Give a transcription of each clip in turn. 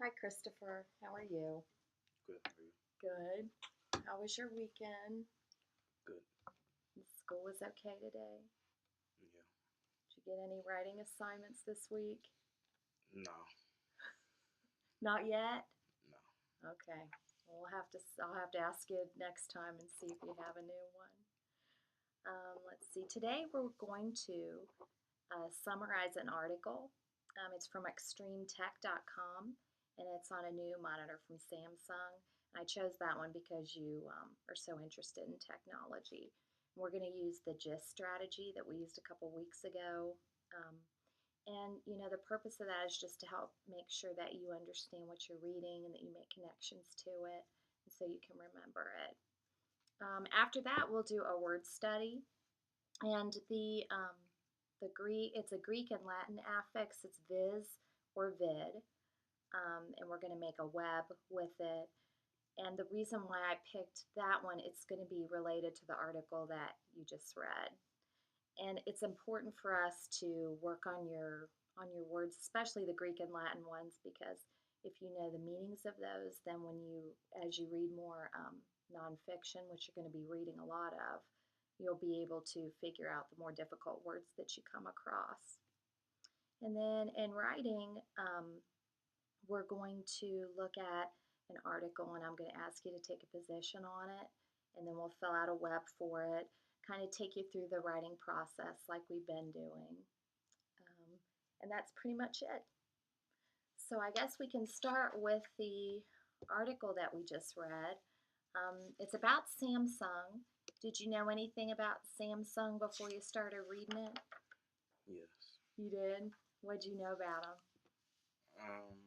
Hi, Christopher. How are you? Good. How are you? Good. How was your weekend? Good. School was okay today? Yeah. Did you get any writing assignments this week? No. Not yet? No. Okay. Well, I'll have to ask you next time and see if you have a new one. Let's see. Today we're going to summarize an article. It's from extremetech.com and it's on a new monitor from Samsung. I chose that one because you are so interested in technology. We're going to use the GIST strategy that we used a couple weeks ago. Um, the purpose of that is just to help make sure that you understand what you're reading and that you make connections to it and so you can remember it. After that, we'll do a word study. And the Greek, it's a Greek and Latin affix. It's viz or vid, and we're going to make a web with it. And the reason why I picked that one, it's going to be related to the article that you just read. And it's important for us to work on your words, especially the Greek and Latin ones, because if you know the meanings of those, then as you read more nonfiction, which you're going to be reading a lot of, you'll be able to figure out the more difficult words that you come across. And then in writing, we're going to look at an article and I'm going to ask you to take a position on it, and then we'll fill out a web for it, kind of take you through the writing process like we've been doing. And that's pretty much it. So I guess we can start with the article that we just read. It's about Samsung. Did you know anything about Samsung before you started reading it? Yes. You did? What'd you know about them? Um,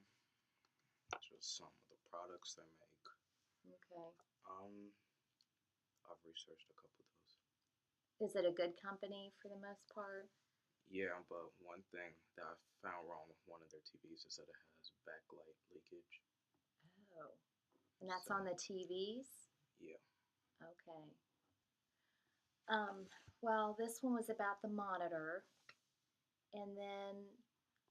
just some of the products they make. Okay. Um, I've researched a couple of those. Is it a good company for the most part? Yeah, but one thing that I found wrong with one of their TVs is that it has backlight leakage. Oh. And that's So on the TVs? yeah. Okay. Um, well, this one was about the monitor. And then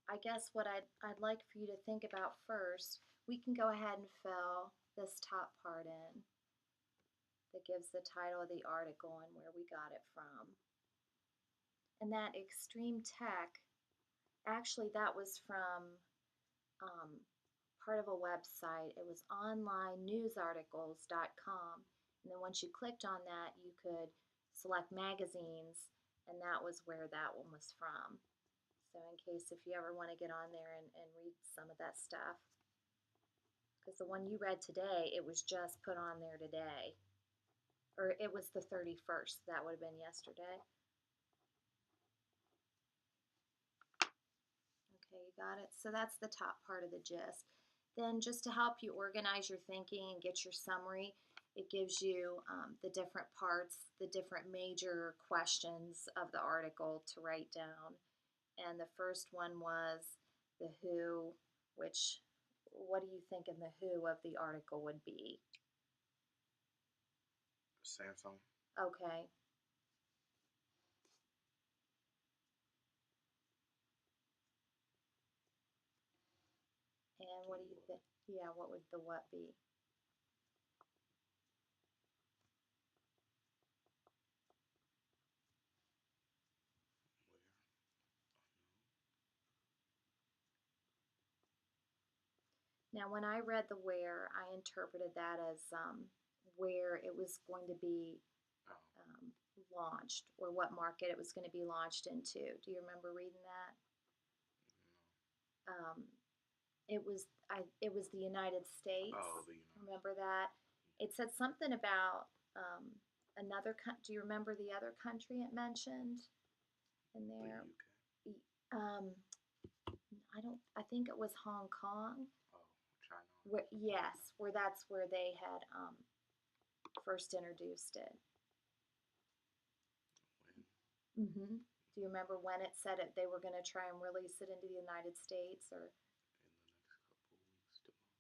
I guess what I'd like for you to think about first, we can go ahead and fill this top part in that gives the title of the article and where we got it from. And that extreme tech, actually that was from um, part of a website. It was onlinenewsarticles.com. And then once you clicked on that, you could select magazines, and that was where that one was from. So in case if you ever want to get on there and read some of that stuff. Because the one you read today, it was just put on there today. Or it was the 31st. That would have been yesterday. Okay, you got it. So that's the top part of the gist. Then just to help you organize your thinking and get your summary, it gives you the different parts, the different major questions of the article to write down. And the first one was the who, which, what do you think in the who of the article would be? Samsung. Okay. And what do you think? Yeah, what would the what be? Now, when I read the where, I interpreted that as where it was going to be Oh. launched, or what market it was going to be launched into. Do you remember reading that? No. It was the United States. Oh, the United. Remember that? It said something about another. Do you remember the other country it mentioned in there? The UK. Um, I don't. I think it was Hong Kong. Oh, China. Yes, where that's where they had first introduced it. When? Do you remember when it said it? They were going to try and release it into the United States, or? In the next couple of weeks to months.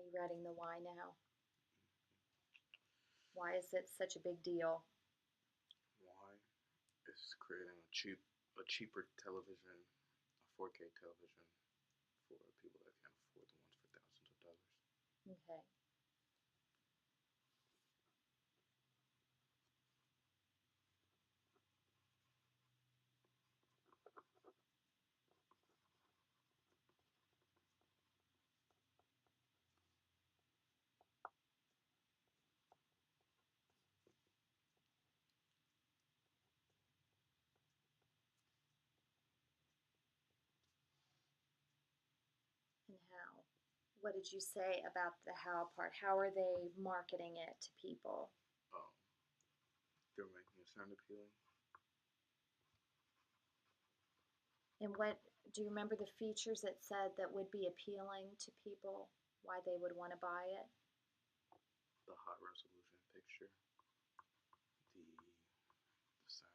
you reading the why now? Why is it such a big deal? Why is creating a cheaper television, a 4K television for people that can't afford the ones for thousands of dollars. Okay. And how? What did you say about the how part? How are they marketing it to people? Um, they're making it sound appealing. And what do you remember the features it said that would be appealing to people? Why they would want to buy it? The high resolution picture, the sound, things like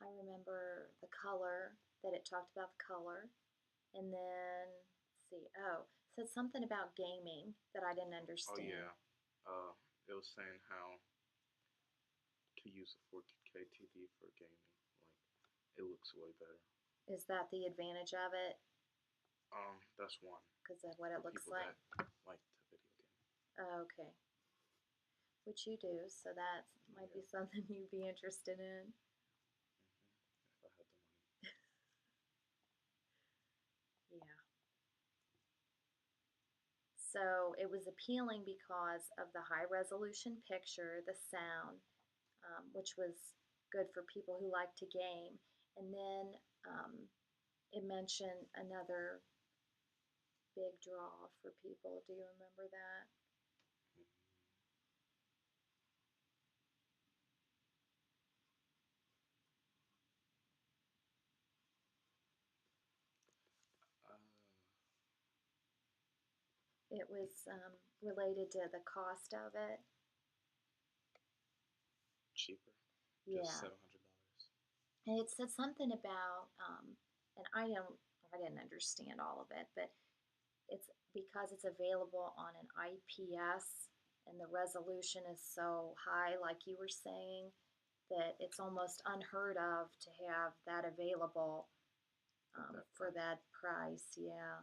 I remember the color, that it talked about the color. And then, let's see, oh, it said something about gaming that I didn't that. Oh understand. yeah, it was saying how to use a 4K TV for gaming. Like it looks way better. Is that the advantage of it? That's one Because of what for it looks people like? that like to video game. Oh, okay. Which you do, so that might be Yeah. something you'd be interested in. If I had the money. Yeah. So it was appealing because of the high resolution picture, the sound, which was good for people who like to game. And then it mentioned another big draw for people. Do you remember that? Uh, It was related to the cost of it. cheaper, just Yeah. $700. And it said something about, and I didn't understand all of it, but it's because it's available on an IPS and the resolution is so high, like you were saying, that it's almost unheard of to have that available That for price. that price. Yeah,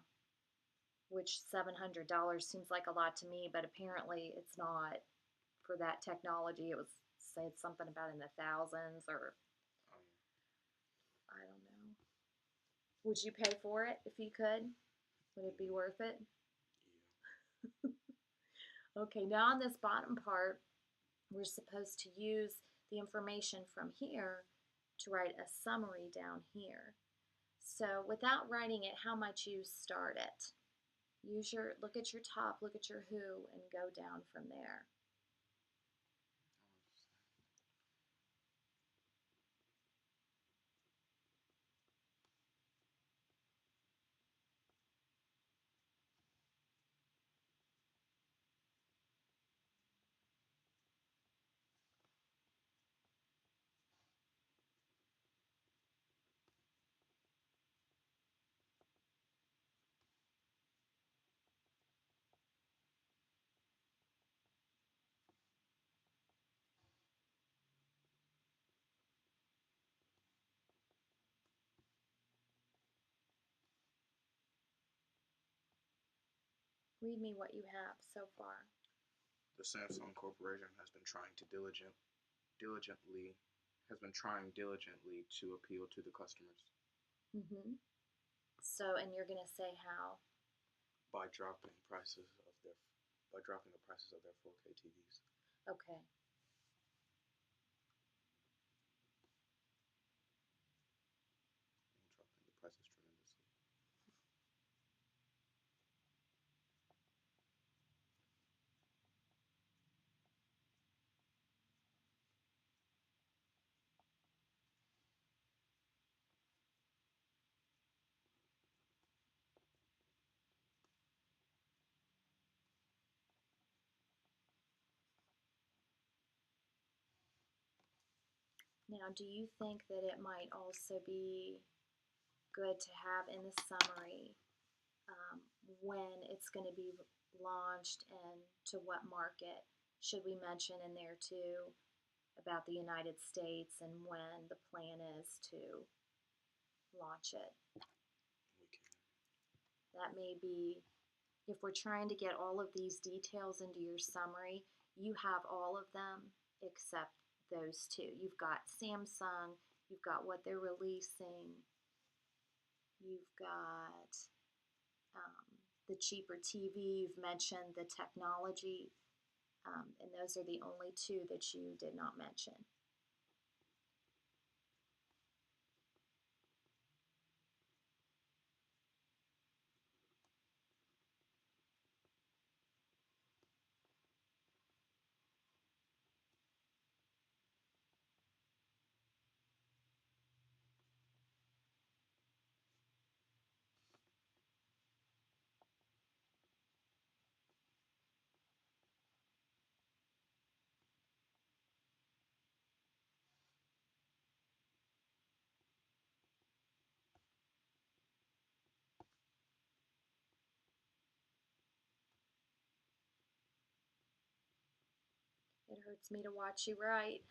which $700 seems like a lot to me, but apparently it's not for that technology. It was said something about in the thousands, or Um, I don't know. Would you pay for it if you could? Would it be worth it? yeah. Okay, now on this bottom part, we're supposed to use the information from here to write a summary down here. So without writing it, how might you start it? Look at your top, look at your who, and go down from there. Read me what you have so far. The Samsung Corporation has been trying to diligently to appeal to the customers So, and you're going to say how. by dropping the prices of their 4K TVs. Okay. And dropping the prices tremendously. Now, do you think that it might also be good to have in the summary when it's going to be launched and to what market. Should we mention in there too about the United States and when the plan is to launch it? We can. That may be, if we're trying to get all of these details into your summary, you have all of them except those two. You've got Samsung, you've got what they're releasing, you've got the cheaper TV, you've mentioned the technology, and those are the only two that you did not mention. It hurts me to watch you write.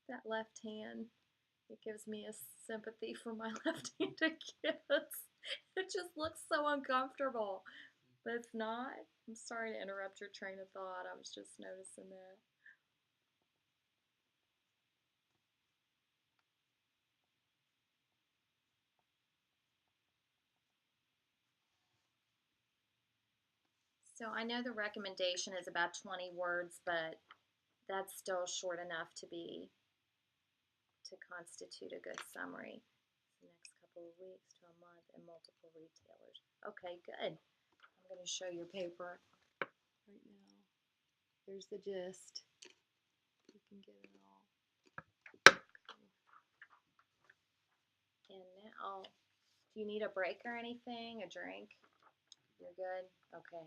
That left hand, it gives me a sympathy for my left-handed kids. It just looks so uncomfortable, but it's not. I'm sorry to interrupt your train of thought. I was just noticing that. So I know the recommendation is about 20 words, but that's still short enough to constitute a good summary. The next couple of weeks to a month and multiple retailers. Okay, good. I'm going to show your paper right now. There's the gist. You can get it all. Okay. And now, do you need a break or anything? A drink? You're good? Okay.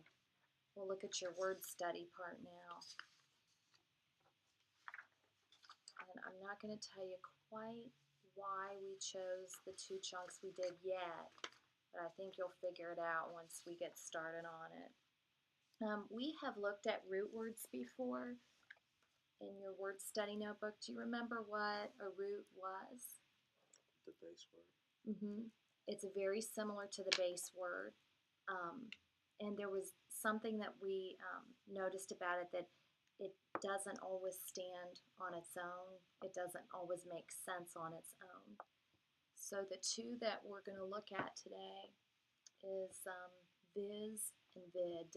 We'll look at your word study part now. And I'm not going to tell you quite why we chose the two chunks we did yet, but I think you'll figure it out once we get started on it. We have looked at root words before in your word study notebook. Do you remember what a root was? The base word. It's very similar to the base word. And there was something that we noticed about it, that it doesn't always stand on its own. It doesn't always make sense on its own. So the two that we're going to look at today is viz and vid.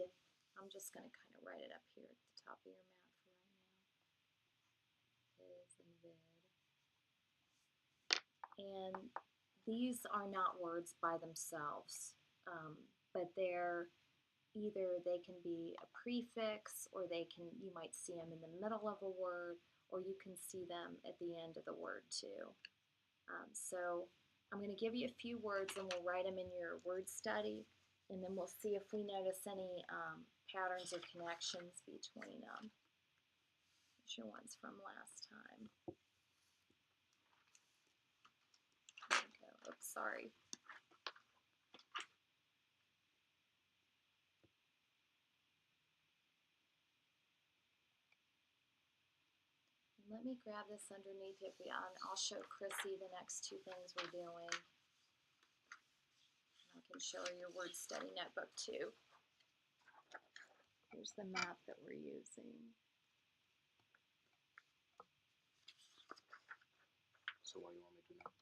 I'm just going to kind of write it up here at the top of your mat for right now. Viz and vid. And these are not words by themselves, but they're either they can be a prefix, or you might see them in the middle of a word, or you can see them at the end of the word too. So I'm going to give you a few words and we'll write them in your word study, and then we'll see if we notice any patterns or connections between them. Here's your ones from last time. There we go. Oops, sorry. Let me grab this underneath it, and I'll show Chrissy the next two things we're doing. I can show her your word study notebook too. Here's the map that we're using. So what do you want me to do now?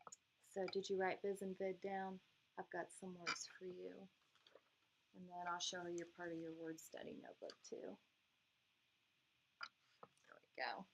So did you write viz and vid down? I've got some words for you. And then I'll show her your part of your word study notebook too. There we go.